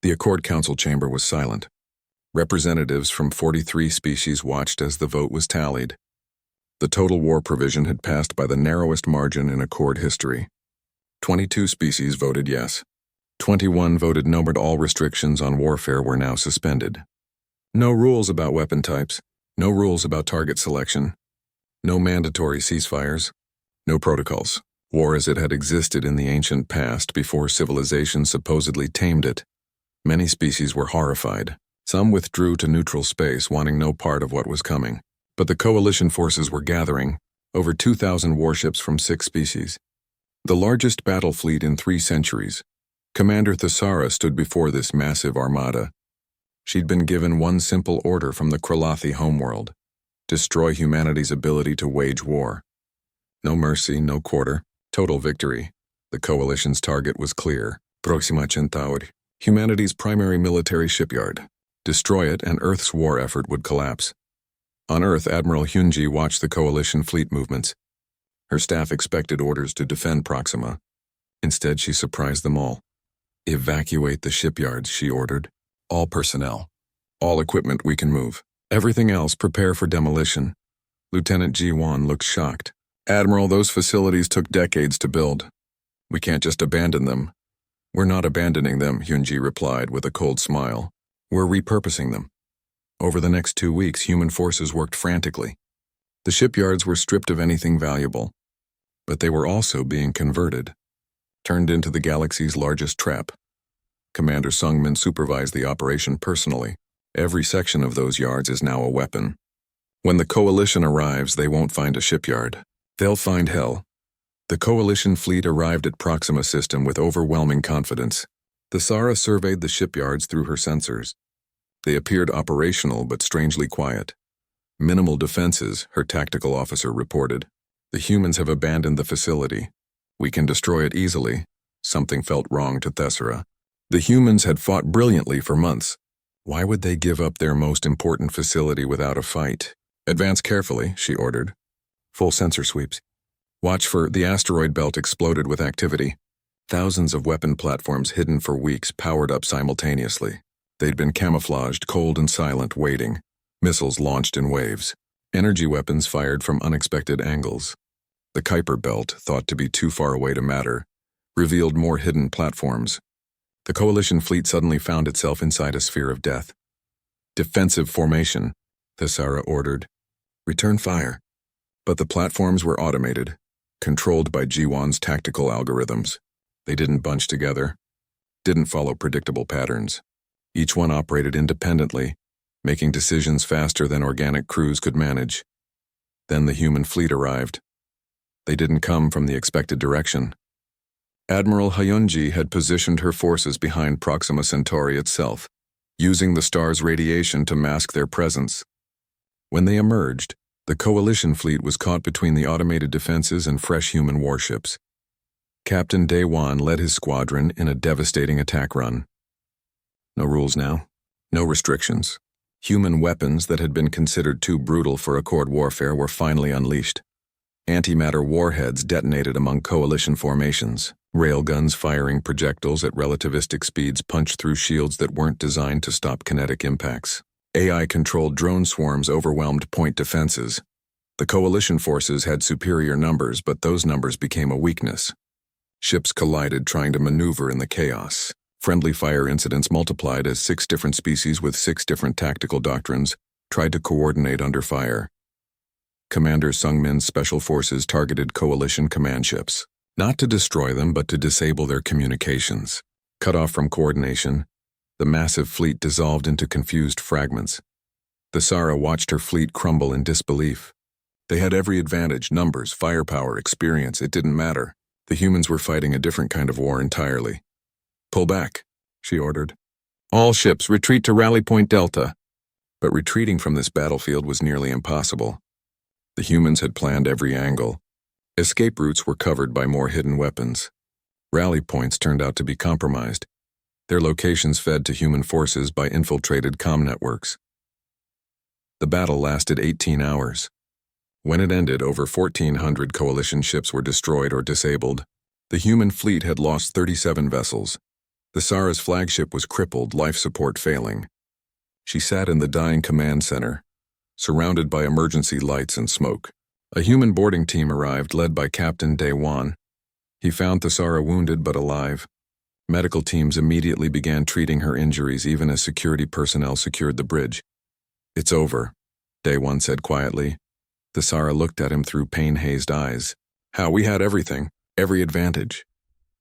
The Accord Council chamber was silent. Representatives from 43 species watched as the vote was tallied. The total war provision had passed by the narrowest margin in Accord history. 22 species voted yes. 21 voted no, but all restrictions on warfare were now suspended. No rules about weapon types, no rules about target selection, no mandatory ceasefires, no protocols. War as it had existed in the ancient past before civilization supposedly tamed it. Many species were horrified. Some withdrew to neutral space, wanting no part of what was coming. But the coalition forces were gathering, over 2,000 warships from 6 species. The largest battle fleet in 3 centuries. Commander Thesara stood before this massive armada. She'd been given one simple order from the Kralathi homeworld: destroy humanity's ability to wage war. No mercy, no quarter, total victory. The coalition's target was clear: Proxima Centauri, humanity's primary military shipyard. Destroy it and Earth's war effort would collapse. On Earth, Admiral Hyunji watched the coalition fleet movements. Her staff expected orders to defend Proxima. Instead, she surprised them all. Evacuate the shipyards, she ordered. All personnel. All equipment we can move. Everything else prepare for demolition. Lieutenant Ji-won looked shocked. Admiral, those facilities took decades to build. We can't just abandon them. We're not abandoning them, Hyunji replied with a cold smile. We're repurposing them. Over the next 2 weeks, human forces worked frantically. The shipyards were stripped of anything valuable, but they were also being converted, turned into the galaxy's largest trap. Commander Sungmin supervised the operation personally. Every section of those yards is now a weapon. When the coalition arrives, they won't find a shipyard. They'll find hell. The coalition fleet arrived at Proxima System with overwhelming confidence. Thesara surveyed the shipyards through her sensors. They appeared operational but strangely quiet. Minimal defenses, her tactical officer reported. The humans have abandoned the facility. We can destroy it easily. Something felt wrong to Thesara. The humans had fought brilliantly for months. Why would they give up their most important facility without a fight? Advance carefully, she ordered. Full sensor sweeps. Watch for the asteroid belt exploded with activity. Thousands of weapon platforms hidden for weeks powered up simultaneously. They'd been camouflaged, cold and silent, waiting. Missiles launched in waves. Energy weapons fired from unexpected angles. The Kuiper belt, thought to be too far away to matter, revealed more hidden platforms. The coalition fleet suddenly found itself inside a sphere of death. Defensive formation, Thesara ordered. Return fire. But the platforms were automated, controlled by Ji-won's tactical algorithms. They didn't bunch together, didn't follow predictable patterns. Each one operated independently, making decisions faster than organic crews could manage. Then the human fleet arrived. They didn't come from the expected direction. Admiral Hyunji had positioned her forces behind Proxima Centauri itself, using the star's radiation to mask their presence. When they emerged, the coalition fleet was caught between the automated defenses and fresh human warships. Captain Daewon led his squadron in a devastating attack run. No rules now, no restrictions. Human weapons that had been considered too brutal for Accord warfare were finally unleashed. Antimatter warheads detonated among coalition formations. Railguns firing projectiles at relativistic speeds punched through shields that weren't designed to stop kinetic impacts. AI-controlled drone swarms overwhelmed point defenses. The coalition forces had superior numbers, but those numbers became a weakness. Ships collided, trying to maneuver in the chaos. Friendly fire incidents multiplied as 6 different species with 6 different tactical doctrines tried to coordinate under fire. Commander Sungmin's special forces targeted coalition command ships, not to destroy them but to disable their communications. Cut off from coordination, the massive fleet dissolved into confused fragments. Thesara watched her fleet crumble in disbelief. They had every advantage: numbers, firepower, experience. It didn't matter. The humans were fighting a different kind of war entirely. Pull back, she ordered. All ships retreat to Rally Point Delta. But retreating from this battlefield was nearly impossible. The humans had planned every angle. Escape routes were covered by more hidden weapons. Rally points turned out to be compromised. Their locations fed to human forces by infiltrated comm networks. The battle lasted 18 hours. When it ended, over 1,400 coalition ships were destroyed or disabled. The human fleet had lost 37 vessels. The Sara's flagship was crippled, life support failing. She sat in the dying command center, surrounded by emergency lights and smoke. A human boarding team arrived, led by Captain Daewon. He found Thesara wounded but alive. Medical teams immediately began treating her injuries even as security personnel secured the bridge. "It's over," Daewon said quietly. Thesara looked at him through pain-hazed eyes. "How? We had everything, every advantage."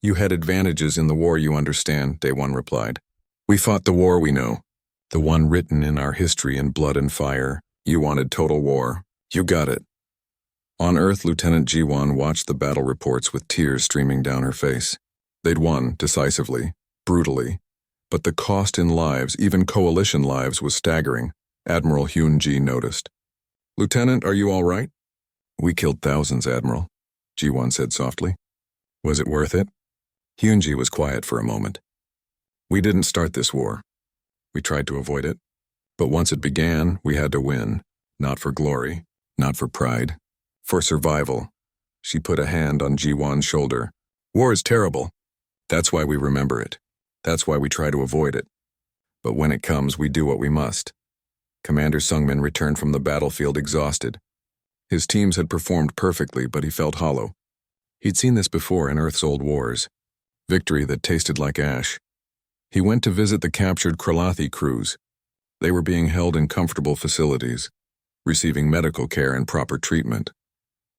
"You had advantages in the war, you understand," Daewon replied. "We fought the war we know, the one written in our history in blood and fire. You wanted total war. You got it." On Earth, Lieutenant Jiwon watched the battle reports with tears streaming down her face. They'd won, decisively, brutally, but the cost in lives, even coalition lives, was staggering. Admiral Hyun-ji noticed. "Lieutenant, are you all right?" "We killed thousands, Admiral," Jiwon said softly. "Was it worth it?" Hyun-ji was quiet for a moment. "We didn't start this war. We tried to avoid it. But once it began, we had to win. Not for glory, not for pride, for survival." She put a hand on Jiwon's shoulder. "War is terrible. That's why we remember it. That's why we try to avoid it. But when it comes, we do what we must." Commander Sungmin returned from the battlefield exhausted. His teams had performed perfectly, but he felt hollow. He'd seen this before in Earth's old wars. Victory that tasted like ash. He went to visit the captured Kralathi crews. They were being held in comfortable facilities, receiving medical care and proper treatment.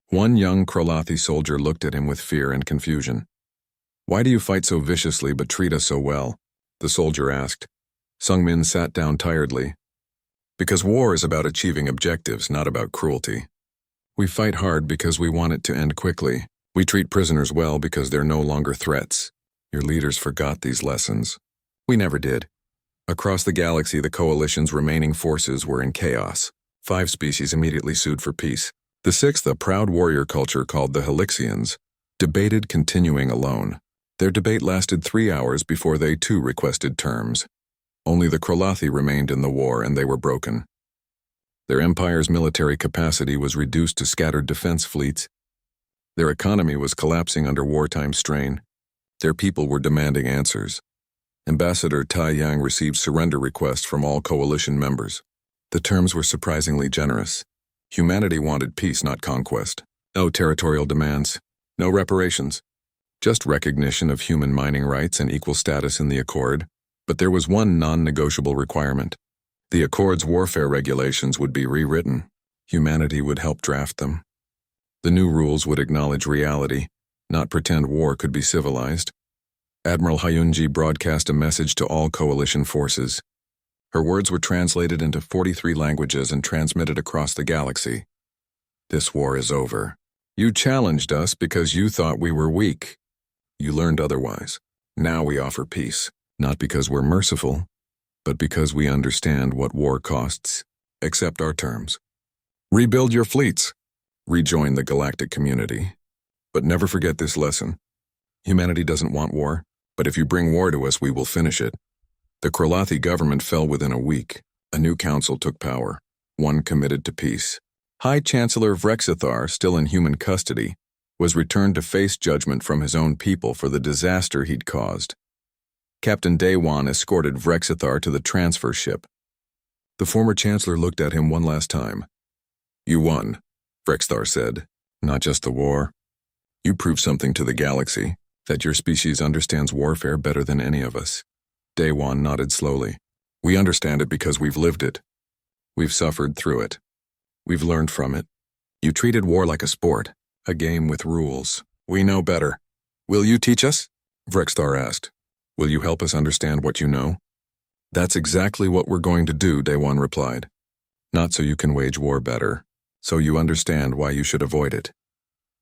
One young Kralathi soldier looked at him with fear and confusion. "Why do you fight so viciously but treat us so well?" the soldier asked. Sungmin sat down tiredly. "Because war is about achieving objectives, not about cruelty. We fight hard because we want it to end quickly. We treat prisoners well because they're no longer threats. Your leaders forgot these lessons. We never did." Across the galaxy, the Coalition's remaining forces were in chaos. 5 species immediately sued for peace. The 6th, a proud warrior culture called the Helixians, debated continuing alone. Their debate lasted 3 hours before they too requested terms. Only the Kralathi remained in the war, and they were broken. Their empire's military capacity was reduced to scattered defense fleets. Their economy was collapsing under wartime strain. Their people were demanding answers. Ambassador Tai Yang received surrender requests from all coalition members. The terms were surprisingly generous. Humanity wanted peace, not conquest. No territorial demands, no reparations, just recognition of human mining rights and equal status in the Accord. But there was one non-negotiable requirement. The Accord's warfare regulations would be rewritten. Humanity would help draft them. The new rules would acknowledge reality, not pretend war could be civilized. Admiral Hyun-ji broadcast a message to all coalition forces. Her words were translated into 43 languages and transmitted across the galaxy. "This war is over. You challenged us because you thought we were weak. You learned otherwise. Now we offer peace, not because we're merciful, but because we understand what war costs. Accept our terms. Rebuild your fleets. Rejoin the galactic community. But never forget this lesson. Humanity doesn't want war, but if you bring war to us, we will finish it." The Kralathi government fell within a week. A new council took power, one committed to peace. High Chancellor Vrexithar, still in human custody, was returned to face judgment from his own people for the disaster he'd caused. Captain Daewon escorted Vrexithar to the transfer ship. The former chancellor looked at him one last time. "You won," Vrexithar said. "Not just the war. You proved something to the galaxy, that your species understands warfare better than any of us." Daewon nodded slowly. "We understand it because we've lived it. We've suffered through it. We've learned from it. You treated war like a sport, a game with rules. We know better. Will you teach us?" Vrexithar asked. "Will you help us understand what you know?" "That's exactly what we're going to do," Daewon replied. "Not so you can wage war better, so you understand why you should avoid it."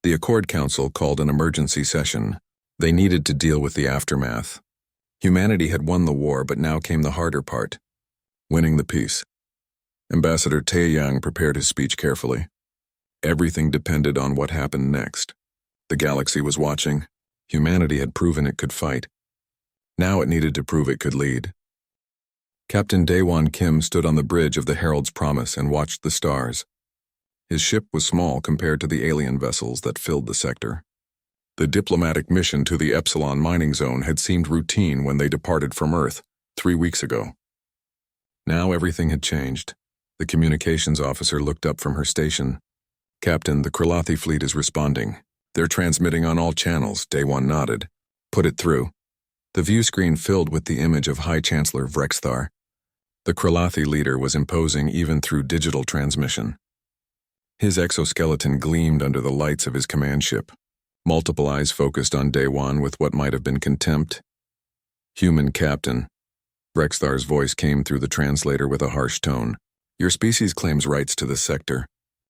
The Accord Council called an emergency session. They needed to deal with the aftermath. Humanity had won the war, but now came the harder part, winning the peace. Ambassador Taeyang prepared his speech carefully. Everything depended on what happened next. The galaxy was watching. Humanity had proven it could fight. Now it needed to prove it could lead. Captain Daewon Kim stood on the bridge of the Herald's Promise and watched the stars. His ship was small compared to the alien vessels that filled the sector. The diplomatic mission to the Epsilon mining zone had seemed routine when they departed from Earth 3 weeks ago. Now everything had changed. The communications officer looked up from her station. "Captain, the Kralathi fleet is responding. They're transmitting on all channels," Day One nodded. "Put it through." The view screen filled with the image of High Chancellor Vrexthar. The Kralathi leader was imposing even through digital transmission. His exoskeleton gleamed under the lights of his command ship. Multiple eyes focused on Day One with what might have been contempt. "Human Captain." Vrexthar's voice came through the translator with a harsh tone. "Your species claims rights to this sector.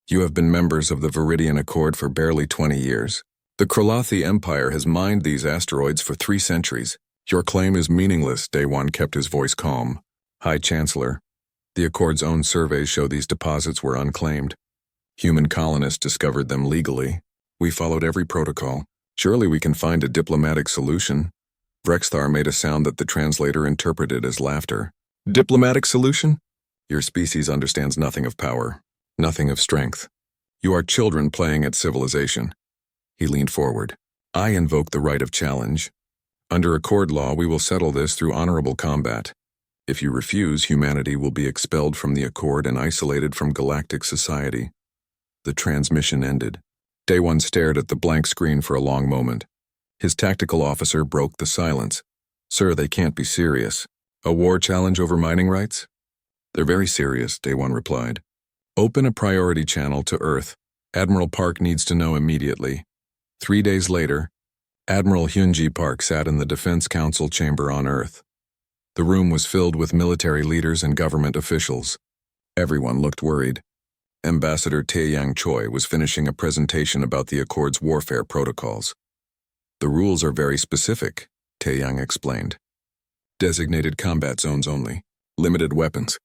You have been members of the Viridian Accord for barely 20 years. The Kralathi Empire has mined these asteroids for 3 centuries. Your claim is meaningless." Day One kept his voice calm. "High Chancellor, the Accord's own surveys show these deposits were unclaimed. Human colonists discovered them legally. We followed every protocol. Surely we can find a diplomatic solution." Vrexthar made a sound that the translator interpreted as laughter. "Diplomatic solution? Your species understands nothing of power, nothing of strength. You are children playing at civilization." He leaned forward. "I invoke the right of challenge. Under Accord law, we will settle this through honorable combat. If you refuse, humanity will be expelled from the Accord and isolated from galactic society." The transmission ended. Day One stared at the blank screen for a long moment. His tactical officer broke the silence. "Sir, they can't be serious. A war challenge over mining rights?" "They're very serious," Day One replied. "Open a priority channel to Earth. Admiral Park needs to know immediately." 3 days later, Admiral Hyunji Park sat in the Defense Council chamber on Earth. The room was filled with military leaders and government officials. Everyone looked worried. Ambassador Taeyang Choi was finishing a presentation about the Accord's warfare protocols. "The rules are very specific," Taeyang explained. "Designated combat zones only, limited weapons,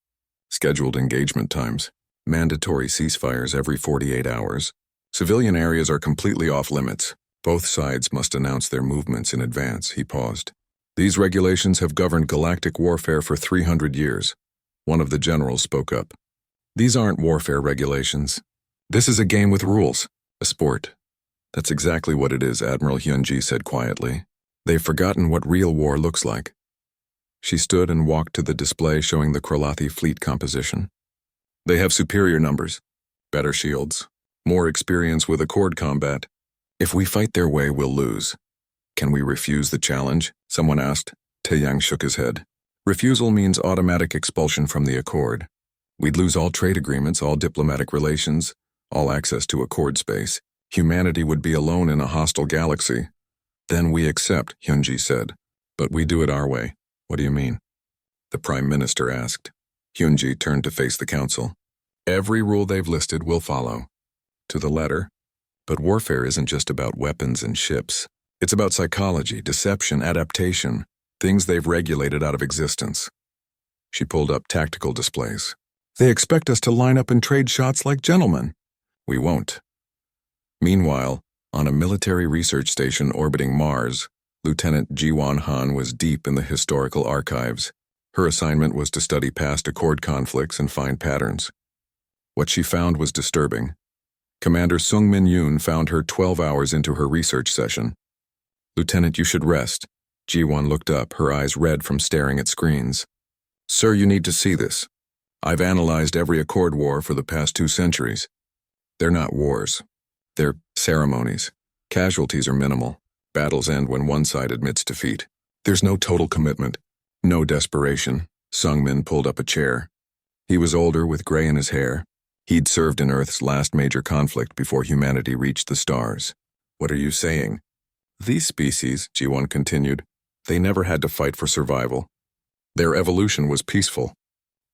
scheduled engagement times, mandatory ceasefires every 48 hours. Civilian areas are completely off limits. Both sides must announce their movements in advance." He paused. "These regulations have governed galactic warfare for 300 years. One of the generals spoke up. "These aren't warfare regulations. This is a game with rules, a sport." "That's exactly what it is," Admiral Hyunji said quietly. "They've forgotten what real war looks like." She stood and walked to the display showing the Kralathi fleet composition. "They have superior numbers, better shields, more experience with Accord combat. If we fight their way, we'll lose." "Can we refuse the challenge?" someone asked. Taeyang shook his head. "Refusal means automatic expulsion from the Accord. We'd lose all trade agreements, all diplomatic relations, all access to Accord space. Humanity would be alone in a hostile galaxy." "Then we accept," Hyunji said. "But we do it our way." "What do you mean?" the Prime Minister asked. Hyunji turned to face the council. "Every rule they've listed we'll follow, to the letter. But warfare isn't just about weapons and ships. It's about psychology, deception, adaptation, things they've regulated out of existence." She pulled up tactical displays. "They expect us to line up and trade shots like gentlemen." "We won't." Meanwhile, on a military research station orbiting Mars, Lieutenant Jiwon Han was deep in the historical archives. Her assignment was to study past Accord conflicts and find patterns. What she found was disturbing. Commander Sung Min Yoon found her 12 hours into her research session. "Lieutenant, you should rest." Jiwon looked up, her eyes red from staring at screens. "Sir, you need to see this. I've analyzed every Accord war for the past 2 centuries. They're not wars. They're ceremonies. Casualties are minimal. Battles end when one side admits defeat. There's no total commitment, no desperation." Sung Min pulled up a chair. He was older, with gray in his hair. He'd served in Earth's last major conflict before humanity reached the stars. "What are you saying?" "These species," Jiwon continued, "they never had to fight for survival. Their evolution was peaceful.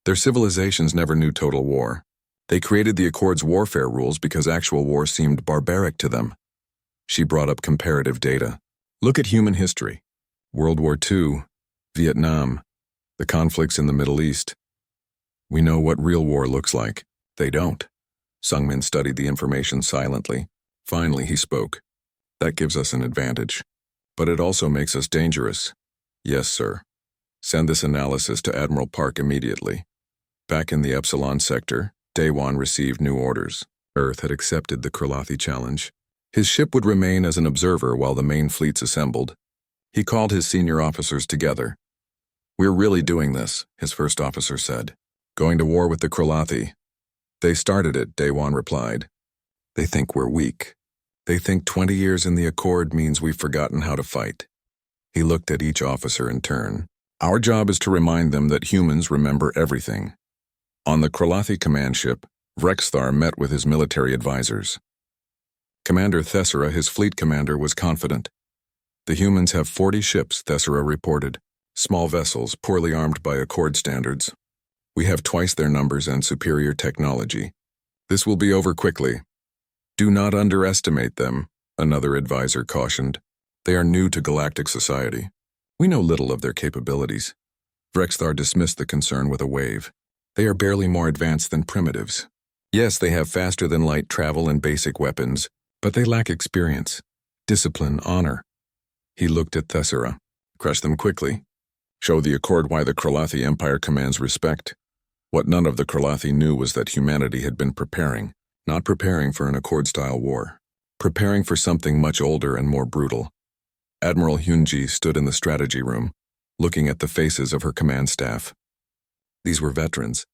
Their civilizations never knew total war. They created the Accord's warfare rules because actual war seemed barbaric to them." She brought up comparative data. "Look at human history. World War II, Vietnam, the conflicts in the Middle East. We know what real war looks like. They don't." Sung Min studied the information silently. Finally, he spoke. "That gives us an advantage. But it also makes us dangerous." "Yes, sir. Send this analysis to Admiral Park immediately." Back in the Epsilon sector, Day One received new orders. Earth had accepted the Kralathi challenge. His ship would remain as an observer while the main fleets assembled. He called his senior officers together. "We're really doing this," his first officer said. "Going to war with the Kralathi." "They started it," Daewon replied. "They think we're weak. They think 20 years in the Accord means we've forgotten how to fight." He looked at each officer in turn. "Our job is to remind them that humans remember everything." On the Kralathi command ship, Vrexthar met with his military advisors. Commander Thessera, his fleet commander, was confident. "The humans have 40 ships," Thessera reported. "Small vessels, poorly armed by Accord standards. We have twice their numbers and superior technology. This will be over quickly." "Do not underestimate them," another advisor cautioned. "They are new to galactic society. We know little of their capabilities." Vrexthar dismissed the concern with a wave. "They are barely more advanced than primitives. Yes, they have faster-than-light travel and basic weapons, but they lack experience, discipline, honor." He looked at Thessera. "Crush them quickly. Show the Accord why the Kralathi Empire commands respect." What none of the Kralathi knew was that humanity had been preparing, not preparing for an Accord-style war, preparing for something much older and more brutal. Admiral Hyunji stood in the strategy room, looking at the faces of her command staff. These were veterans,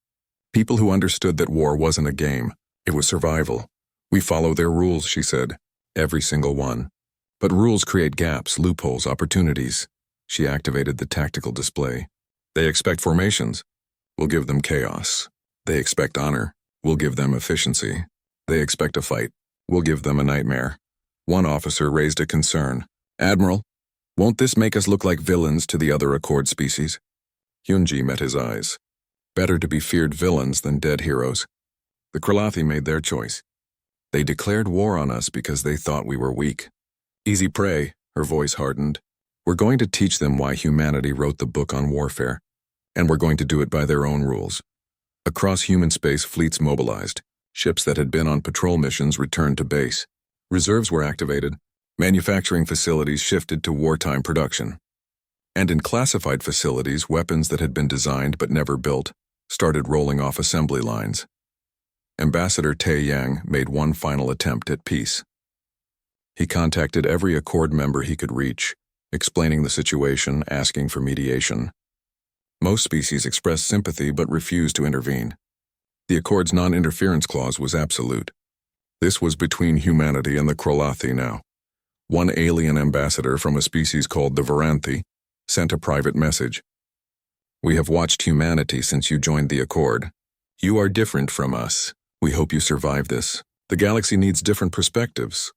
people who understood that war wasn't a game, it was survival. "We follow their rules," she said, "every single one. But rules create gaps, loopholes, opportunities." She activated the tactical display. "They expect formations. We'll give them chaos. They expect honor. We'll give them efficiency. They expect a fight. We'll give them a nightmare." One officer raised a concern. "Admiral, won't this make us look like villains to the other Accord species?" Hyunji met his eyes. "Better to be feared villains than dead heroes. The Kralathi made their choice. They declared war on us because they thought we were weak. Easy prey," her voice hardened. "We're going to teach them why humanity wrote the book on warfare, and we're going to do it by their own rules." Across human space, fleets mobilized. Ships that had been on patrol missions returned to base. Reserves were activated. Manufacturing facilities shifted to wartime production. And in classified facilities, weapons that had been designed but never built started rolling off assembly lines. Ambassador Tae Yang made one final attempt at peace. He contacted every Accord member he could reach, explaining the situation, asking for mediation. Most species expressed sympathy but refused to intervene. The Accord's non-interference clause was absolute. This was between humanity and the Kralathi now. One alien ambassador from a species called the Varanthi sent a private message. "We have watched humanity since you joined the Accord. You are different from us. We hope you survive this. The galaxy needs different perspectives."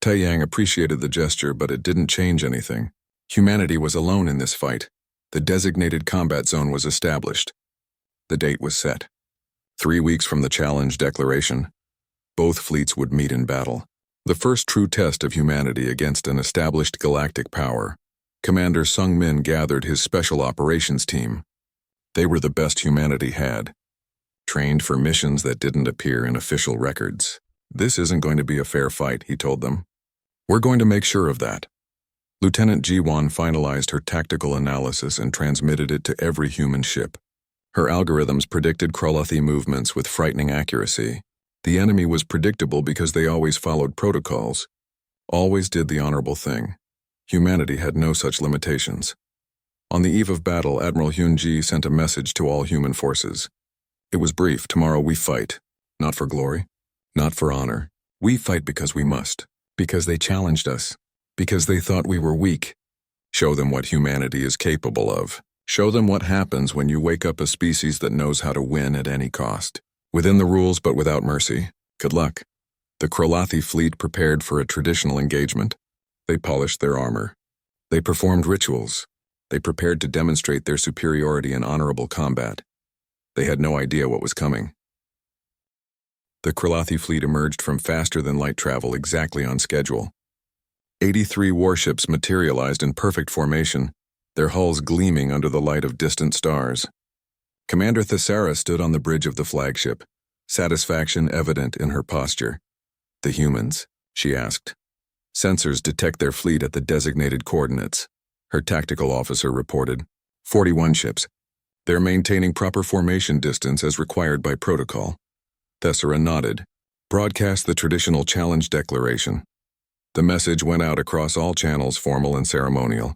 Tae Yang appreciated the gesture, but it didn't change anything. Humanity was alone in this fight. The designated combat zone was established. The date was set. 3 weeks from the challenge declaration, both fleets would meet in battle. The first true test of humanity against an established galactic power. Commander Sung Min gathered his special operations team. They were the best humanity had, trained for missions that didn't appear in official records. "This isn't going to be a fair fight," he told them. "We're going to make sure of that." Lieutenant Jiwon finalized her tactical analysis and transmitted it to every human ship. Her algorithms predicted Kralathi movements with frightening accuracy. The enemy was predictable because they always followed protocols, always did the honorable thing. Humanity had no such limitations. On the eve of battle, Admiral Hyunji sent a message to all human forces. It was brief. "Tomorrow we fight, not for glory, not for honor. We fight because we must, because they challenged us, because they thought we were weak. Show them what humanity is capable of. Show them what happens when you wake up a species that knows how to win at any cost. Within the rules but without mercy. Good luck." The Kralathi fleet prepared for a traditional engagement. They polished their armor. They performed rituals. They prepared to demonstrate their superiority in honorable combat. They had no idea what was coming. The Kralathi fleet emerged from faster-than-light travel exactly on schedule. 83 warships materialized in perfect formation, their hulls gleaming under the light of distant stars. Commander Thessera stood on the bridge of the flagship, satisfaction evident in her posture. "The humans?" she asked. "Sensors detect their fleet at the designated coordinates," her tactical officer reported. 41 ships. They're maintaining proper formation distance as required by protocol. Thessera nodded. "Broadcast the traditional challenge declaration. The message went out across all channels, formal and ceremonial.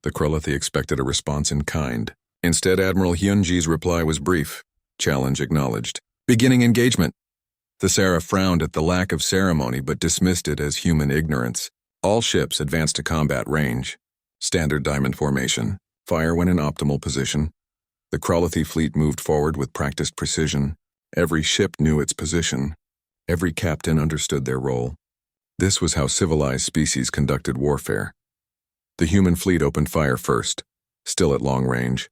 The Krulathi expected a response in kind. Instead, Admiral Hyunji's reply was brief. Challenge acknowledged. Beginning engagement. Thesera frowned at the lack of ceremony but dismissed it as human ignorance. All ships advanced to combat range. Standard diamond formation. Fire when in optimal position. The Krulathi fleet moved forward with practiced precision. Every ship knew its position. Every captain understood their role. This was how civilized species conducted warfare. The human fleet opened fire first, still at long range.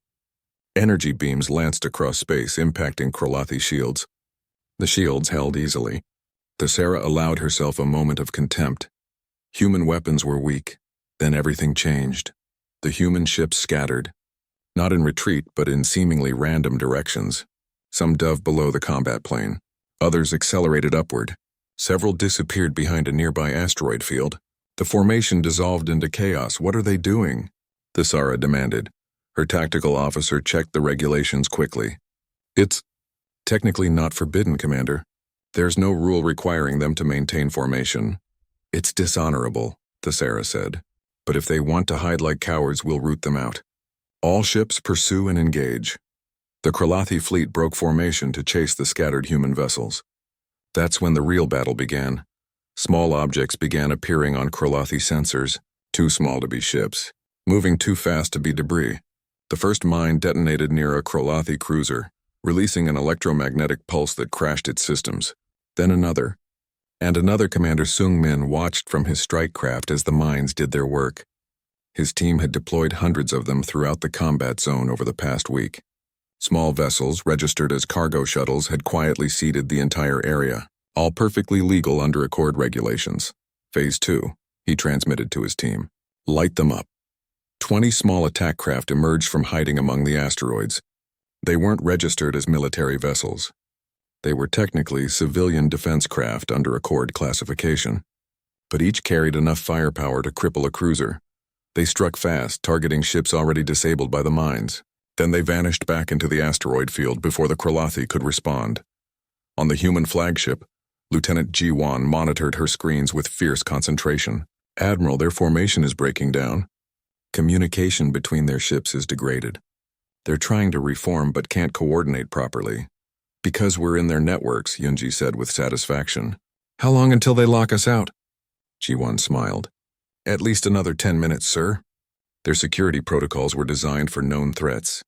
Energy beams lanced across space, impacting Krulathi shields. The shields held easily. Thesera allowed herself a moment of contempt. Human weapons were weak. Then everything changed. The human ships scattered. Not in retreat, but in seemingly random directions. Some dove below the combat plane. Others accelerated upward. Several disappeared behind a nearby asteroid field. The formation dissolved into chaos. What are they doing? Thesera demanded. Her tactical officer checked the regulations quickly. It's technically not forbidden, Commander. There's no rule requiring them to maintain formation. It's dishonorable, Thesera said. But if they want to hide like cowards, we'll root them out. All ships pursue and engage. The Krulathi fleet broke formation to chase the scattered human vessels. That's when the real battle began. Small objects began appearing on Krulathi sensors, too small to be ships, moving too fast to be debris. The first mine detonated near a Krulathi cruiser, releasing an electromagnetic pulse that crashed its systems. Then another. And another. Commander Sung-min watched from his strike craft as the mines did their work. His team had deployed hundreds of them throughout the combat zone over the past week. Small vessels, registered as cargo shuttles, had quietly seeded the entire area, all perfectly legal under Accord regulations. Phase 2, he transmitted to his team. Light them up. 20 small attack craft emerged from hiding among the asteroids. They weren't registered as military vessels. They were technically civilian defense craft under Accord classification. But each carried enough firepower to cripple a cruiser. They struck fast, targeting ships already disabled by the mines. Then they vanished back into the asteroid field before the Krulathi could respond. On the human flagship, Lieutenant Ji-won monitored her screens with fierce concentration. Admiral, their formation is breaking down. Communication between their ships is degraded. They're trying to reform but can't coordinate properly. Because we're in their networks, Yunji said with satisfaction. How long until they lock us out? Ji-won smiled. At least another 10 minutes, sir. Their security protocols were designed for known threats.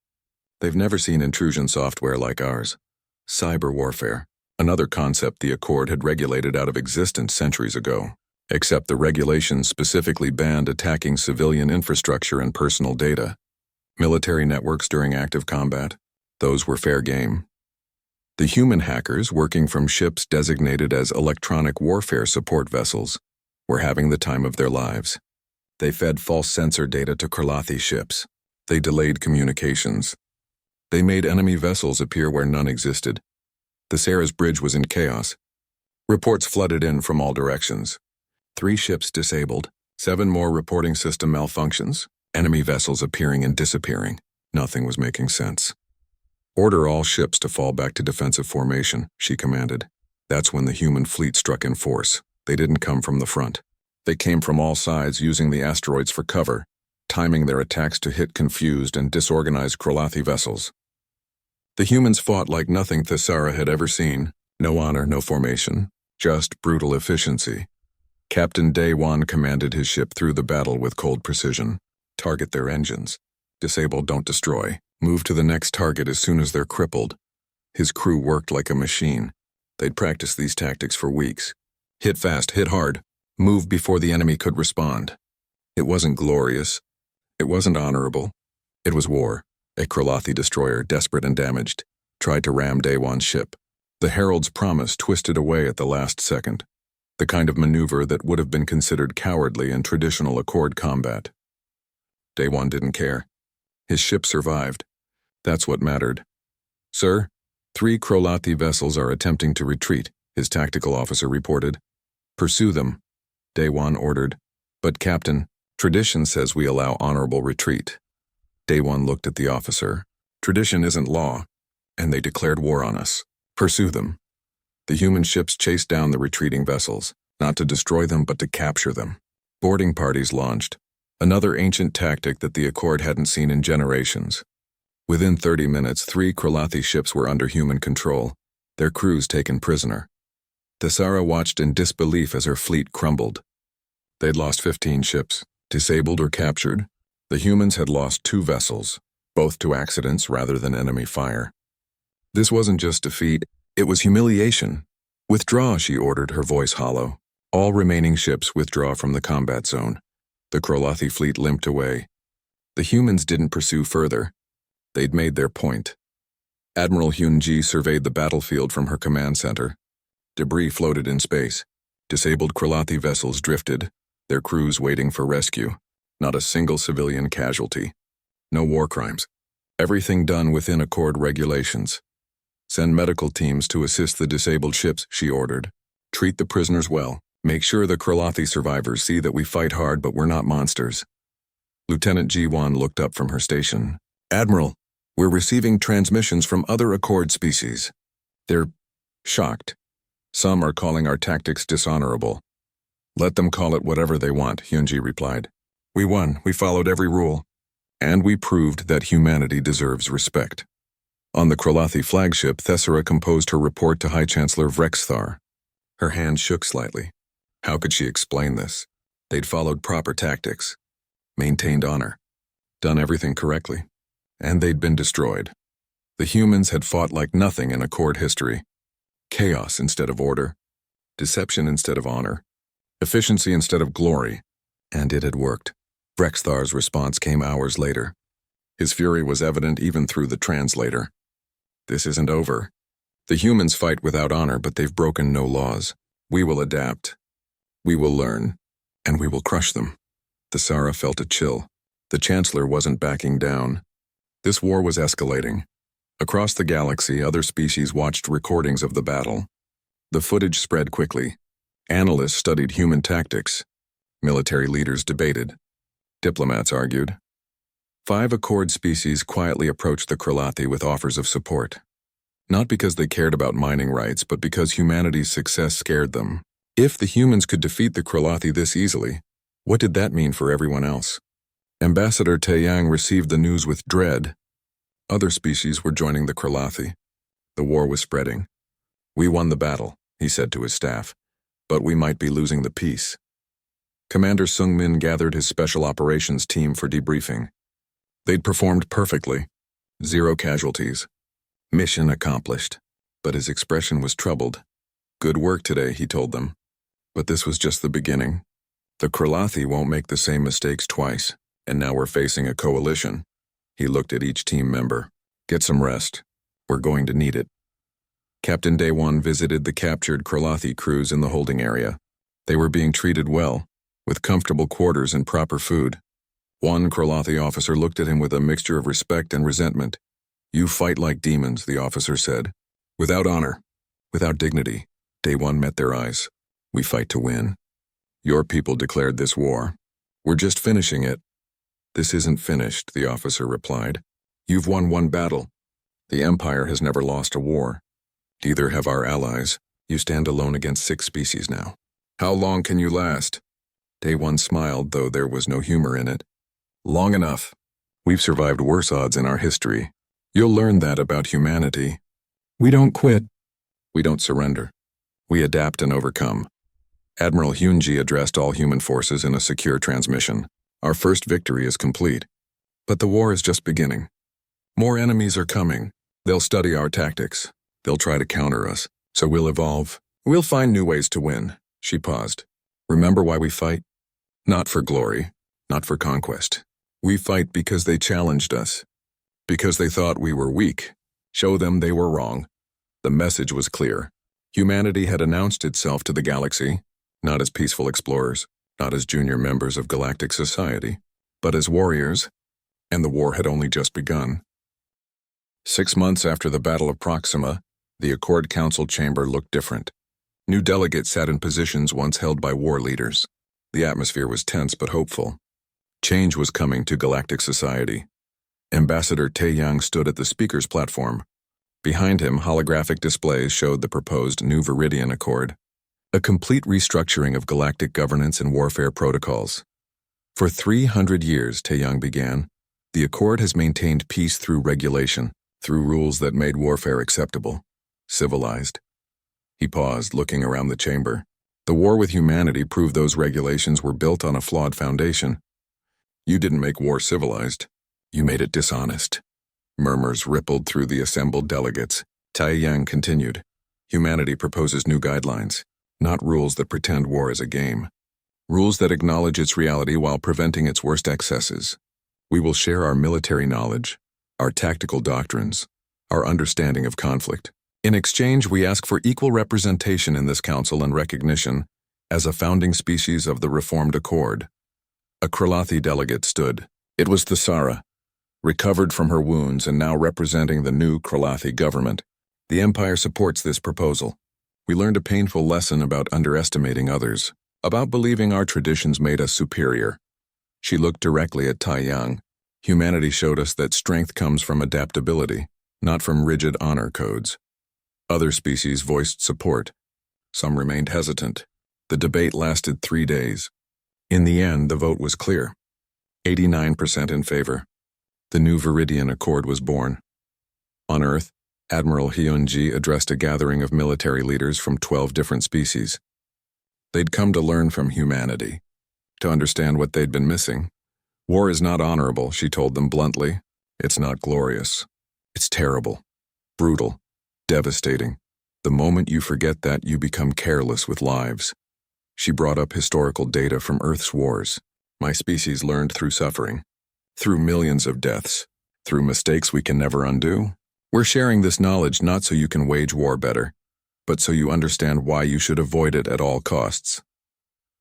They've never seen intrusion software like ours. Cyber warfare, another concept the Accord had regulated out of existence centuries ago. Except the regulations specifically banned attacking civilian infrastructure and personal data. Military networks during active combat, those were fair game. The human hackers, working from ships designated as electronic warfare support vessels, were having the time of their lives. They fed false sensor data to Krulathi ships. They delayed communications. They made enemy vessels appear where none existed. Thesera's bridge was in chaos. Reports flooded in from all directions. 3 ships disabled, 7 more reporting system malfunctions, enemy vessels appearing and disappearing. Nothing was making sense. Order all ships to fall back to defensive formation, she commanded. That's when the human fleet struck in force. They didn't come from the front. They came from all sides using the asteroids for cover, timing their attacks to hit confused and disorganized Krulathi vessels. The humans fought like nothing Thesera had ever seen. No honor, no formation, just brutal efficiency. Captain Daewon commanded his ship through the battle with cold precision. Target their engines. Disable, don't destroy. Move to the next target as soon as they're crippled. His crew worked like a machine. They'd practiced these tactics for weeks. Hit fast, hit hard. Move before the enemy could respond. It wasn't glorious. It wasn't honorable. It was war. A Krulathi destroyer, desperate and damaged, tried to ram Daewon's ship. The Herald's promise twisted away at the last second. The kind of maneuver that would have been considered cowardly in traditional Accord combat. Daewon didn't care. His ship survived. That's what mattered. Sir, 3 Krulathi vessels are attempting to retreat, his tactical officer reported. Pursue them, Daewon ordered. But Captain, tradition says we allow honorable retreat. Daewon looked at the officer. Tradition isn't law, and they declared war on us. Pursue them. The human ships chased down the retreating vessels. Not to destroy them, but to capture them. Boarding parties launched, another ancient tactic that the Accord hadn't seen in generations. Within 30 minutes, 3 Kralathi ships were under human control, their crews taken prisoner. Tessara watched in disbelief as her fleet crumbled. They'd lost 15 ships, disabled or captured. The humans had lost 2 vessels, both to accidents rather than enemy fire. This wasn't just defeat, it was humiliation. "Withdraw," she ordered, her voice hollow. All remaining ships withdraw from the combat zone. The Kralathi fleet limped away. The humans didn't pursue further. They'd made their point. Admiral Hyunji surveyed the battlefield from her command center. Debris floated in space. Disabled Kralathi vessels drifted, their crews waiting for rescue. Not a single civilian casualty. No war crimes. Everything done within Accord regulations. "Send medical teams to assist the disabled ships," she ordered. "Treat the prisoners well. Make sure the Kralathi survivors see that we fight hard but we're not monsters." Lieutenant Ji-won looked up from her station. "Admiral, we're receiving transmissions from other Accord species. They're shocked. Some are calling our tactics dishonorable." "Let them call it whatever they want," Hyunji replied. "We won, we followed every rule, and we proved that humanity deserves respect." On the Kralathi flagship, Tessara composed her report to High Chancellor Vrexthar. Her hand shook slightly. How could she explain this? They'd followed proper tactics, maintained honor, done everything correctly, and they'd been destroyed. The humans had fought like nothing in Accord history. Chaos instead of order, deception instead of honor, efficiency instead of glory, and it had worked. Vrexthar's response came hours later. His fury was evident even through the translator. "This isn't over. The humans fight without honor, but they've broken no laws. We will adapt. We will learn, and we will crush them." Tessara felt a chill. The Chancellor wasn't backing down. This war was escalating. Across the galaxy, other species watched recordings of the battle. The footage spread quickly. Analysts studied human tactics. Military leaders debated. Diplomats argued. 5 Accord species quietly approached the Kralathi with offers of support. Not because they cared about mining rights, but because humanity's success scared them. If the humans could defeat the Kralathi this easily, what did that mean for everyone else? Ambassador Taeyang received the news with dread. Other species were joining the Kralathi. The war was spreading. "We won the battle," he said to his staff, "but we might be losing the peace." Commander Sung-min gathered his special operations team for debriefing. They'd performed perfectly. 0 casualties. Mission accomplished. But his expression was troubled. "Good work today," he told them. But this was just the beginning. The Kralathi won't make the same mistakes twice, and now we're facing a coalition. He looked at each team member. "Get some rest. We're going to need it." Captain Daewon visited the captured Kralathi crews in the holding area. They were being treated well, with comfortable quarters and proper food. One Kralathi officer looked at him with a mixture of respect and resentment. "You fight like demons," the officer said. "Without honor, without dignity." Daewon met their eyes. "We fight to win. Your people declared this war. We're just finishing it." "This isn't finished," the officer replied. "You've won 1 battle. The Empire has never lost a war. Neither have our allies. You stand alone against 6 species now. How long can you last?" Daewon smiled, though there was no humor in it. "Long enough. We've survived worse odds in our history. You'll learn that about humanity. We don't quit. We don't surrender. We adapt and overcome." Admiral Hyunji addressed all human forces in a secure transmission. "Our first victory is complete. But the war is just beginning. More enemies are coming. They'll study our tactics. They'll try to counter us. So we'll evolve. We'll find new ways to win." She paused. "Remember why we fight? Not for glory, not for conquest. We fight because they challenged us. Because they thought we were weak. Show them they were wrong." The message was clear. Humanity had announced itself to the galaxy, not as peaceful explorers, not as junior members of galactic society, but as warriors, and the war had only just begun. 6 months after the Battle of Proxima, the Accord Council chamber looked different. New delegates sat in positions once held by war leaders. The atmosphere was tense but hopeful. Change was coming to galactic society. Ambassador Taeyang stood at the speaker's platform. Behind him, holographic displays showed the proposed new Viridian Accord. a complete restructuring of galactic governance and warfare protocols. For 300 years, Taeyang began, the Accord has maintained peace through regulation, through rules that made warfare acceptable, civilized. He paused, looking around the chamber. The war with humanity proved those regulations were built on a flawed foundation. You didn't make war civilized. You made it dishonest. Murmurs rippled through the assembled delegates. Taeyang continued. Humanity proposes new guidelines, not rules that pretend war is a game. Rules that acknowledge its reality while preventing its worst excesses. We will share our military knowledge, our tactical doctrines, our understanding of conflict. In exchange, we ask for equal representation in this council and recognition as a founding species of the Reformed Accord. A Kralathi delegate stood. It was Thesara, recovered from her wounds and now representing the new Kralathi government. The Empire supports this proposal. We learned a painful lesson about underestimating others, about believing our traditions made us superior. She looked directly at Taeyang. Humanity showed us that strength comes from adaptability, not from rigid honor codes. Other species voiced support. Some remained hesitant. The debate lasted 3 days. In the end, the vote was clear. 89% in favor. The new Viridian Accord was born. On Earth, Admiral Hyunji addressed a gathering of military leaders from 12 different species. They'd come to learn from humanity, to understand what they'd been missing. War is not honorable, she told them bluntly. It's not glorious. It's terrible, brutal, devastating. The moment you forget that, you become careless with lives. She brought up historical data from Earth's wars. My species learned through suffering, through millions of deaths, through mistakes we can never undo. We're sharing this knowledge not so you can wage war better, but so you understand why you should avoid it at all costs.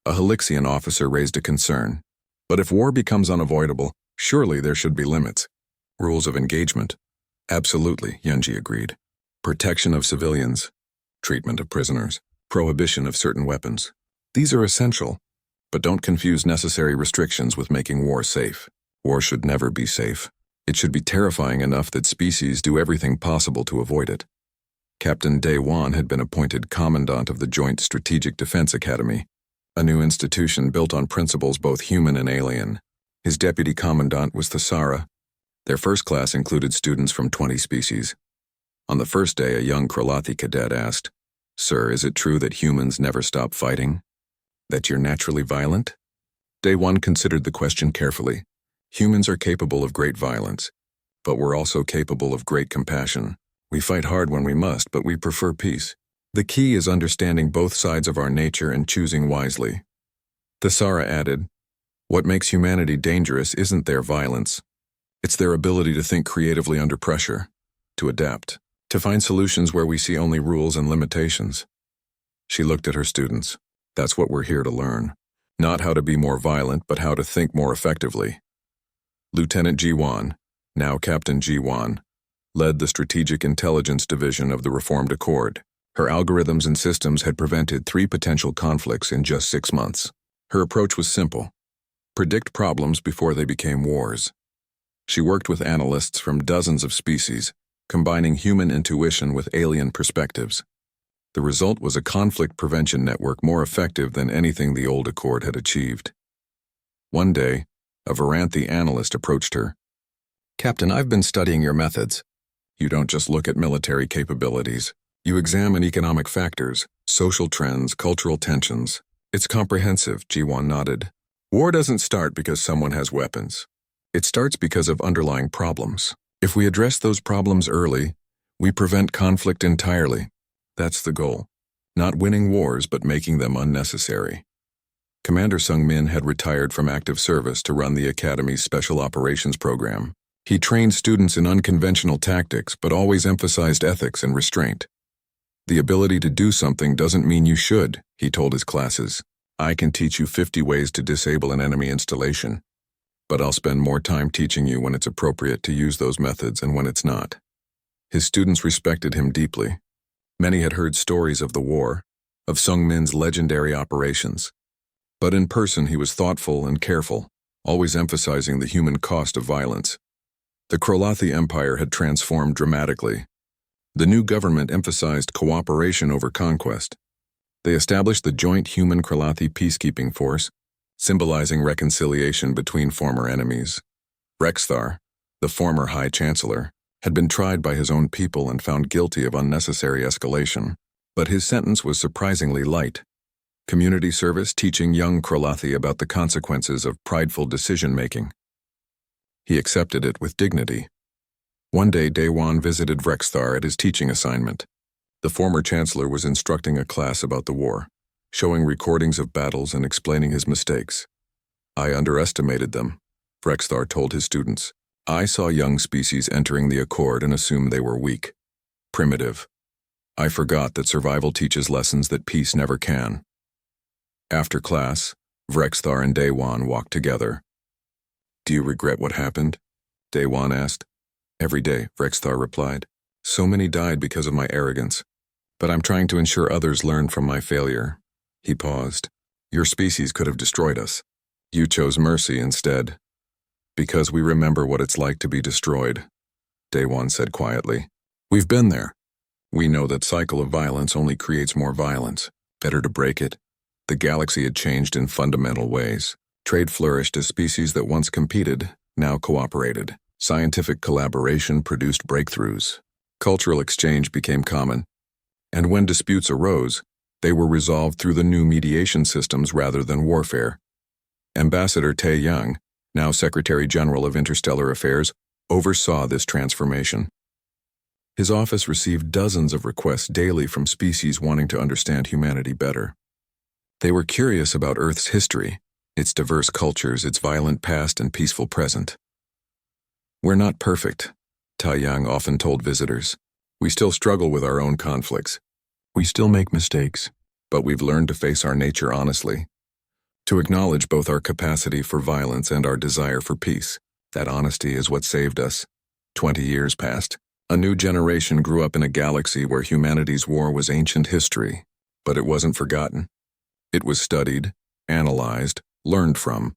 A Halixian officer raised a concern. But if war becomes unavoidable, surely there should be limits. Rules of engagement. Absolutely, Yunji agreed. Protection of civilians, treatment of prisoners, prohibition of certain weapons. These are essential, but don't confuse necessary restrictions with making war safe. War should never be safe. It should be terrifying enough that species do everything possible to avoid it. Captain Daewon had been appointed Commandant of the Joint Strategic Defense Academy, a new institution built on principles both human and alien. His deputy commandant was Thesara. Their first class included students from 20 species. On the first day, a young Kralathi cadet asked, "Sir, is it true that humans never stop fighting? That you're naturally violent?" Daewon considered the question carefully. Humans are capable of great violence, but we're also capable of great compassion. We fight hard when we must, but we prefer peace. The key is understanding both sides of our nature and choosing wisely. Thesara added, "What makes humanity dangerous isn't their violence. It's their ability to think creatively under pressure, to adapt, to find solutions where we see only rules and limitations." She looked at her students. That's what we're here to learn. Not how to be more violent, but how to think more effectively. Lieutenant Jiwan, now Captain Jiwan, led the Strategic Intelligence Division of the Reformed Accord. Her algorithms and systems had prevented 3 potential conflicts in just 6 months. Her approach was simple. Predict problems before they became wars. She worked with analysts from dozens of species, combining human intuition with alien perspectives. The result was a conflict prevention network more effective than anything the old Accord had achieved. One day, a Varanthi analyst approached her. "Captain, I've been studying your methods. You don't just look at military capabilities. You examine economic factors, social trends, cultural tensions. It's comprehensive," Jiwan nodded. "War doesn't start because someone has weapons. It starts because of underlying problems. If we address those problems early, we prevent conflict entirely. That's the goal. Not winning wars, but making them unnecessary." Commander Sung Min had retired from active service to run the Academy's Special Operations Program. He trained students in unconventional tactics, but always emphasized ethics and restraint. "The ability to do something doesn't mean you should," he told his classes. "I can teach you 50 ways to disable an enemy installation, but I'll spend more time teaching you when it's appropriate to use those methods and when it's not." His students respected him deeply. Many had heard stories of the war, of Sung Min's legendary operations. But in person he was thoughtful and careful, always emphasizing the human cost of violence. The Kralathi Empire had transformed dramatically. The new government emphasized cooperation over conquest. They established the Joint Human-Kralathi Peacekeeping Force, symbolizing reconciliation between former enemies. Rexthar, the former High Chancellor, had been tried by his own people and found guilty of unnecessary escalation, but his sentence was surprisingly light. Community service teaching young Kralathi about the consequences of prideful decision-making. He accepted it with dignity. One day, Dewan visited Rexthar at his teaching assignment. The former chancellor was instructing a class about the war, showing recordings of battles and explaining his mistakes. I underestimated them, Rexthar told his students. I saw young species entering the Accord and assumed they were weak, primitive. I forgot that survival teaches lessons that peace never can. After class, Rexthar and Dewan walked together. Do you regret what happened? Dewan asked. Every day, Rexthar replied. So many died because of my arrogance. But I'm trying to ensure others learn from my failure. He paused. Your species could have destroyed us. You chose mercy instead. Because we remember what it's like to be destroyed, Dewan said quietly. We've been there. We know that cycle of violence only creates more violence. Better to break it. The galaxy had changed in fundamental ways. Trade flourished as species that once competed, now cooperated. Scientific collaboration produced breakthroughs. Cultural exchange became common. And when disputes arose, they were resolved through the new mediation systems rather than warfare. Ambassador Tae Young, now Secretary General of Interstellar Affairs, oversaw this transformation. His office received dozens of requests daily from species wanting to understand humanity better. They were curious about Earth's history, its diverse cultures, its violent past and peaceful present. We're not perfect, Tai Yang often told visitors. We still struggle with our own conflicts. We still make mistakes, but we've learned to face our nature honestly, to acknowledge both our capacity for violence and our desire for peace. That honesty is what saved us. 20 years passed. A new generation grew up in a galaxy where humanity's war was ancient history, but it wasn't forgotten. It was studied, analyzed, learned from.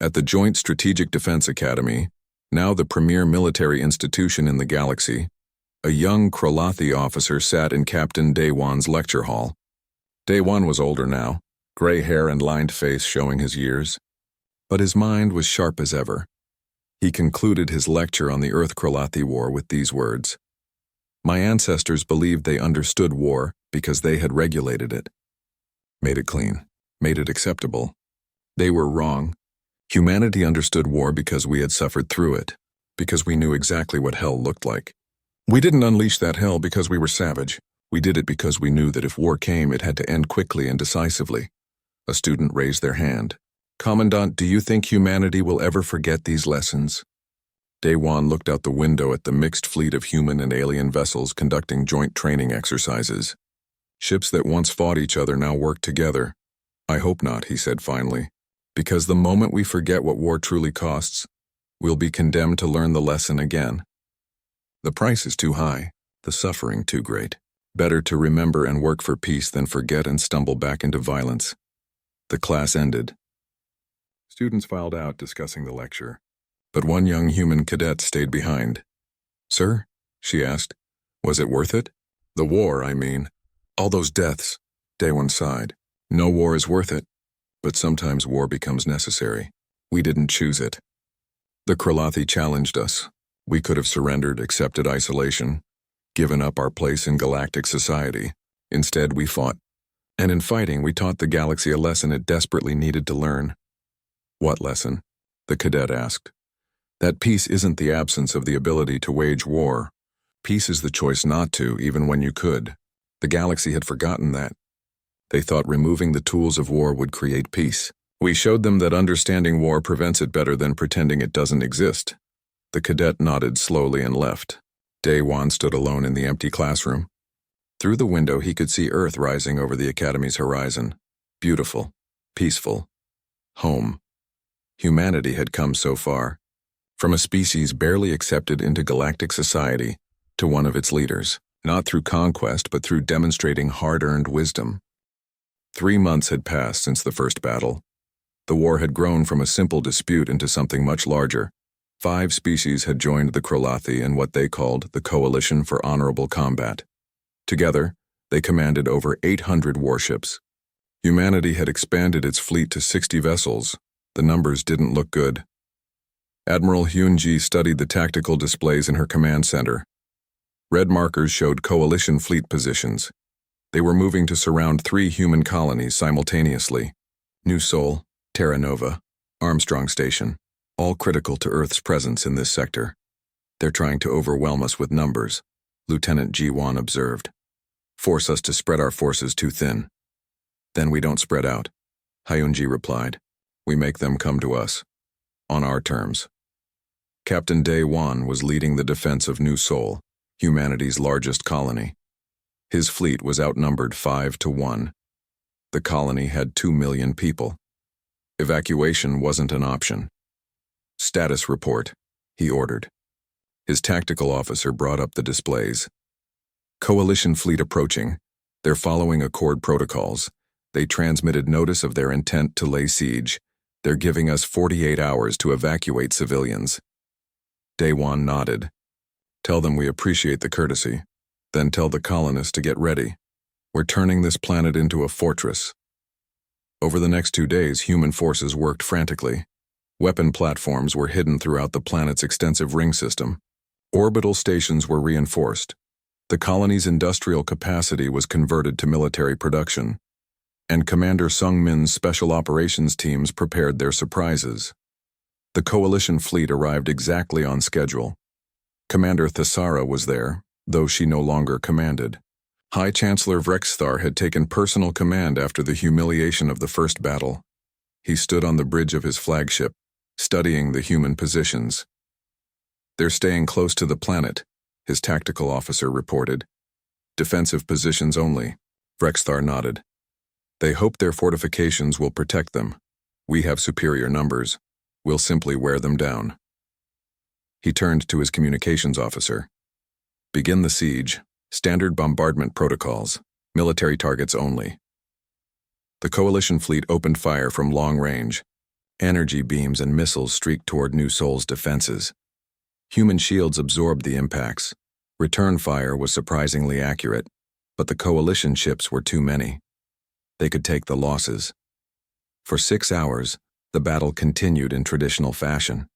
At the Joint Strategic Defense Academy, now the premier military institution in the galaxy, a young Kralathi officer sat in Captain Dewan's lecture hall. Dewan was older now, gray hair and lined face showing his years. But his mind was sharp as ever. He concluded his lecture on the Earth-Kralathi War with these words. My ancestors believed they understood war because they had regulated it. Made it clean, made it acceptable. They were wrong. Humanity understood war because we had suffered through it, because we knew exactly what hell looked like. We didn't unleash that hell because we were savage. We did it because we knew that if war came, it had to end quickly and decisively. A student raised their hand. Commandant, do you think humanity will ever forget these lessons? Dewan looked out the window at the mixed fleet of human and alien vessels conducting joint training exercises. Ships that once fought each other now work together. I hope not, he said finally, because the moment we forget what war truly costs, we'll be condemned to learn the lesson again. The price is too high, the suffering too great. Better to remember and work for peace than forget and stumble back into violence. The class ended. Students filed out discussing the lecture, but one young human cadet stayed behind. Sir, she asked, was it worth it? The war, I mean. All those deaths, Dewan sighed. No war is worth it, but sometimes war becomes necessary. We didn't choose it. The Kralathi challenged us. We could have surrendered, accepted isolation, given up our place in galactic society. Instead, we fought. And in fighting, we taught the galaxy a lesson it desperately needed to learn. What lesson? The cadet asked. That peace isn't the absence of the ability to wage war. Peace is the choice not to, even when you could. The galaxy had forgotten that. They thought removing the tools of war would create peace. We showed them that understanding war prevents it better than pretending it doesn't exist. The cadet nodded slowly and left. Dewan stood alone in the empty classroom. Through the window, he could see Earth rising over the Academy's horizon. Beautiful, peaceful, home. Humanity had come so far, from a species barely accepted into galactic society to one of its leaders, not through conquest but through demonstrating hard-earned wisdom. 3 months had passed since the first battle. The war had grown from a simple dispute into something much larger. 5 species had joined the Kralathi in what they called the Coalition for Honorable Combat. Together, They commanded over 800 warships. Humanity had expanded its fleet to 60 vessels. The numbers didn't look good. Admiral Hyun-ji studied the tactical displays in her command center. Red markers showed coalition fleet positions. They were moving to surround 3 human colonies simultaneously: New Sol, Terra Nova, Armstrong Station, all critical to Earth's presence in this sector. "They're trying to overwhelm us with numbers," Lieutenant Ji-won observed. "Force us to spread our forces too thin." "Then we don't spread out," Hyun-ji replied. "We make them come to us. On our terms." Captain Dae-won was leading the defense of New Sol, humanity's largest colony. His fleet was outnumbered 5-1. The colony had 2 million people. Evacuation wasn't an option. "Status report," he ordered. His tactical officer brought up the displays. "Coalition fleet approaching. They're following Accord protocols. They transmitted notice of their intent to lay siege. They're giving us 48 hours to evacuate civilians." Dae-won nodded. "Tell them we appreciate the courtesy. Then tell the colonists to get ready. We're turning this planet into a fortress." Over the next 2 days, human forces worked frantically. Weapon platforms were hidden throughout the planet's extensive ring system. Orbital stations were reinforced. The colony's industrial capacity was converted to military production. And Commander Sung-min's special operations teams prepared their surprises. The coalition fleet arrived exactly on schedule. Commander Thesara was there, though she no longer commanded. High Chancellor Vrexthar had taken personal command after the humiliation of the first battle. He stood on the bridge of his flagship, studying the human positions. "They're staying close to the planet," his tactical officer reported. "Defensive positions only," Vrexthar nodded. "They hope their fortifications will protect them. We have superior numbers. We'll simply wear them down." He turned to his communications officer. "Begin the siege. Standard bombardment protocols. Military targets only." The coalition fleet opened fire from long range. Energy beams and missiles streaked toward New Sol's defenses. Human shields absorbed the impacts. Return fire was surprisingly accurate, but the coalition ships were too many. They could take the losses. For 6 hours, the battle continued in traditional fashion.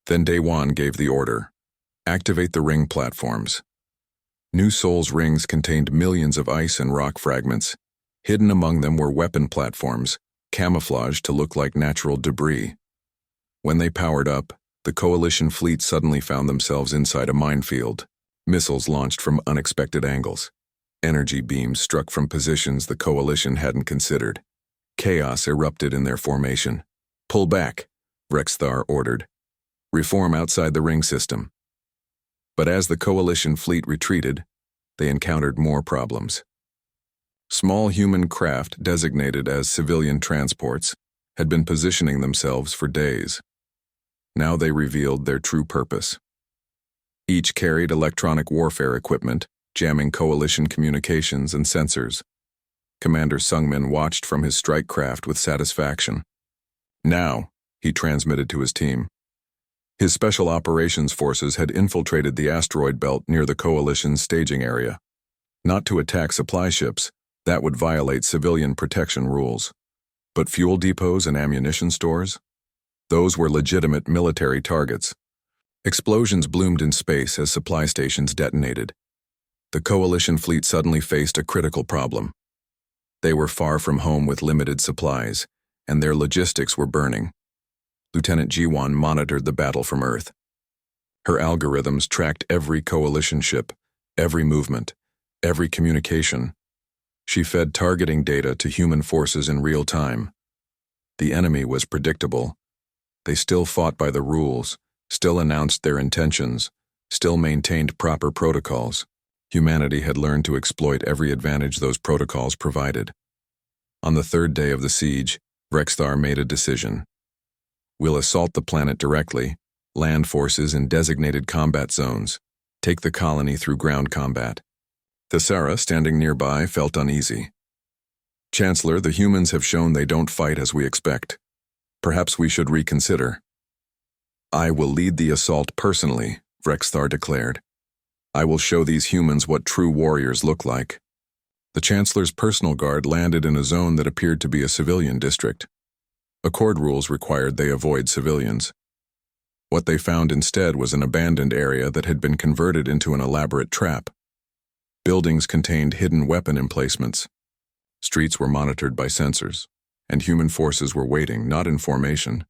Then Dae-won gave the order: "Activate the ring platforms." New Sol's rings contained millions of ice and rock fragments. Hidden among them were weapon platforms, camouflaged to look like natural debris. When they powered up, the coalition fleet suddenly found themselves inside a minefield. Missiles launched from unexpected angles. Energy beams struck from positions the coalition hadn't considered. Chaos erupted in their formation. "Pull back," Vrexthar ordered. "Reform outside the ring system." But as the coalition fleet retreated, they encountered more problems. Small human craft designated as civilian transports had been positioning themselves for days. Now they revealed their true purpose. Each carried electronic warfare equipment, jamming coalition communications and sensors. Commander Sung-min watched from his strike craft with satisfaction. "Now," he transmitted to his team. His special operations forces had infiltrated the asteroid belt near the coalition's staging area. Not to attack supply ships, that would violate civilian protection rules. But fuel depots and ammunition stores? Those were legitimate military targets. Explosions bloomed in space as supply stations detonated. The coalition fleet suddenly faced a critical problem. They were far from home with limited supplies, and their logistics were burning. Lieutenant Ji-won monitored the battle from Earth. Her algorithms tracked every coalition ship, every movement, every communication. She fed targeting data to human forces in real time. The enemy was predictable. They still fought by the rules, still announced their intentions, still maintained proper protocols. Humanity had learned to exploit every advantage those protocols provided. On the 3rd day of the siege, Vrexthar made a decision. "We'll assault the planet directly, land forces in designated combat zones, take the colony through ground combat." Thesara, standing nearby, felt uneasy. "Chancellor, the humans have shown they don't fight as we expect. Perhaps we should reconsider." "I will lead the assault personally," Vrexthar declared. "I will show these humans what true warriors look like." The Chancellor's personal guard landed in a zone that appeared to be a civilian district. Accord rules required they avoid civilians. What they found instead was an abandoned area that had been converted into an elaborate trap. Buildings contained hidden weapon emplacements. Streets were monitored by sensors, and human forces were waiting, not in formation,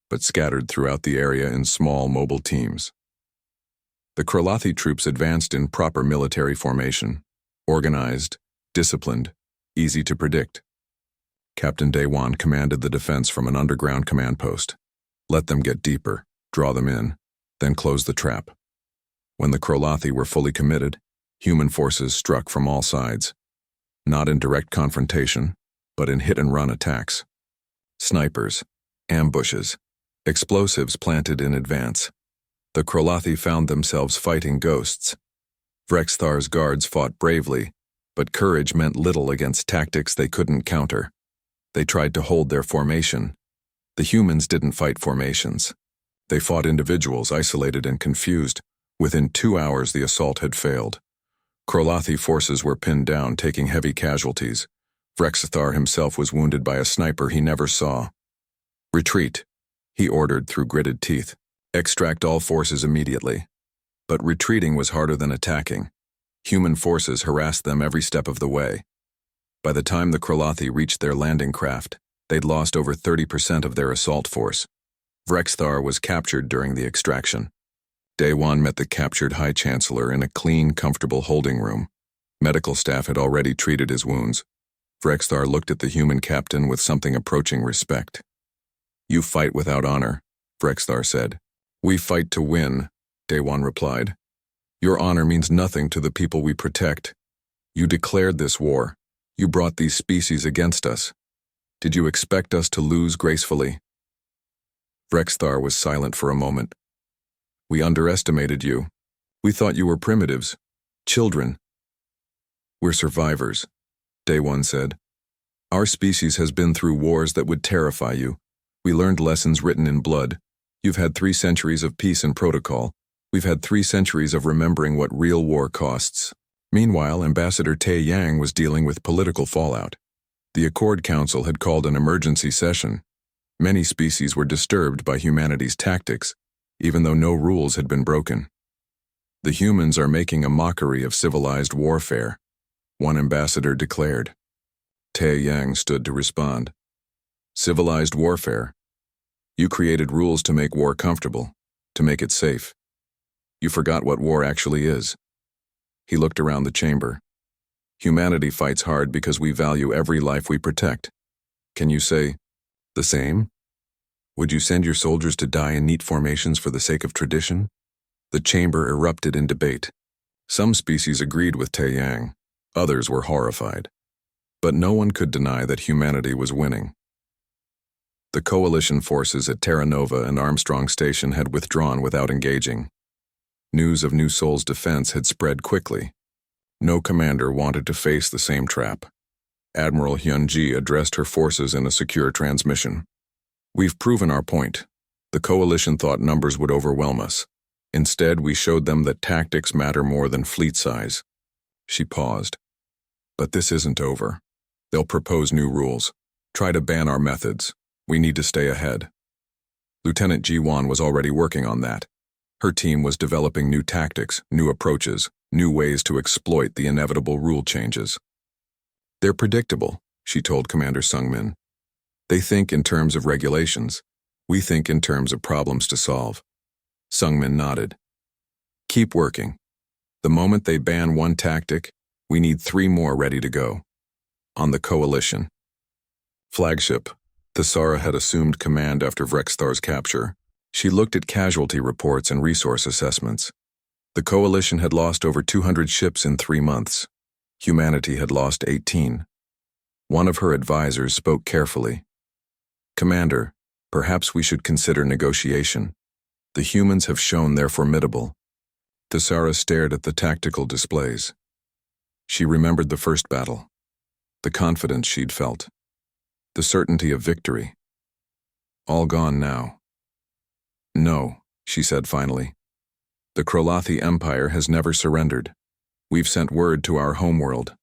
but scattered throughout the area in small mobile teams. The Kralathi troops advanced in proper military formation, organized, disciplined, easy to predict. Captain Dewan commanded the defense from an underground command post. Let them get deeper, draw them in, then close the trap. When the Kralathi were fully committed, human forces struck from all sides, not in direct confrontation, but in hit-and-run attacks. Snipers, ambushes, explosives planted in advance. The Kralathi found themselves fighting ghosts. Vrexthar's guards fought bravely, but courage meant little against tactics they couldn't counter. They tried to hold their formation. The humans didn't fight formations. They fought individuals isolated and confused. Within 2 hours, the assault had failed. Kralathi forces were pinned down, taking heavy casualties. Vrexthar himself was wounded by a sniper he never saw. Retreat, he ordered through gritted teeth. Extract all forces immediately. But retreating was harder than attacking. Human forces harassed them every step of the way. By the time the Kralathi reached their landing craft, they'd lost over 30% of their assault force. Vrexthar was captured during the extraction. Dewan met the captured High Chancellor in a clean, comfortable holding room. Medical staff had already treated his wounds. Vrexthar looked at the human captain with something approaching respect. "You fight without honor," Vrexthar said. "We fight to win," Dewan replied. "Your honor means nothing to the people we protect. You declared this war. You brought these species against us. Did you expect us to lose gracefully?" Vrexthar was silent for a moment. "We underestimated you. We thought you were primitives. Children." "We're survivors," Dewan said. "Our species has been through wars that would terrify you. We learned lessons written in blood. You've had 3 centuries of peace and protocol. We've had 3 centuries of remembering what real war costs." Meanwhile, Ambassador Te Yang was dealing with political fallout. The Accord Council had called an emergency session. Many species were disturbed by humanity's tactics, even though no rules had been broken. "The humans are making a mockery of civilized warfare," one ambassador declared. Te Yang stood to respond. "Civilized warfare? You created rules to make war comfortable, to make it safe. You forgot what war actually is." He looked around the chamber. "Humanity fights hard because we value every life we protect. Can you say the same? Would you send your soldiers to die in neat formations for the sake of tradition?" The chamber erupted in debate. Some species agreed with Te Yang. Others were horrified. But no one could deny that humanity was winning. The coalition forces at Terra Nova and Armstrong Station had withdrawn without engaging. News of New Sol's defense had spread quickly. No commander wanted to face the same trap. Admiral Hyunji addressed her forces in a secure transmission. "We've proven our point. The coalition thought numbers would overwhelm us. Instead, we showed them that tactics matter more than fleet size." She paused. "But this isn't over. They'll propose new rules. Try to ban our methods. We need to stay ahead." Lieutenant Ji-won was already working on that. Her team was developing new tactics, new approaches, new ways to exploit the inevitable rule changes. "They're predictable," she told Commander Sung-min. "They think in terms of regulations. We think in terms of problems to solve." Sung-min nodded. "Keep working. The moment they ban one tactic, we need 3 more ready to go." On the coalition flagship, Thesara had assumed command after Vrexthar's capture. She looked at casualty reports and resource assessments. The coalition had lost over 200 ships in 3 months. Humanity had lost 18. One of her advisors spoke carefully. "Commander, perhaps we should consider negotiation. The humans have shown they're formidable." Thesara stared at the tactical displays. She remembered the first battle, the confidence she'd felt, the certainty of victory. All gone now. "No," she said finally. "The Kralathi Empire has never surrendered. We've sent word to our homeworld.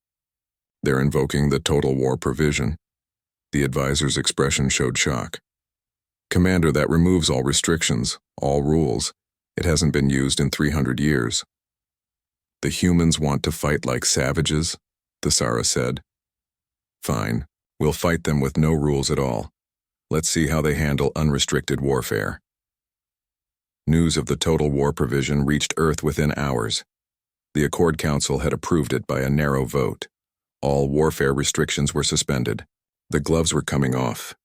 They're invoking the total war provision. The advisor's expression showed shock. Commander, that removes all restrictions, all rules. It hasn't been used in 300 years. The humans want to fight like savages, the Sara said. Fine, we'll fight them with no rules at all. Let's see how they handle unrestricted warfare. News of the total war provision reached Earth within hours. The Accord Council had approved it by a narrow vote. All warfare restrictions were suspended. The gloves were coming off.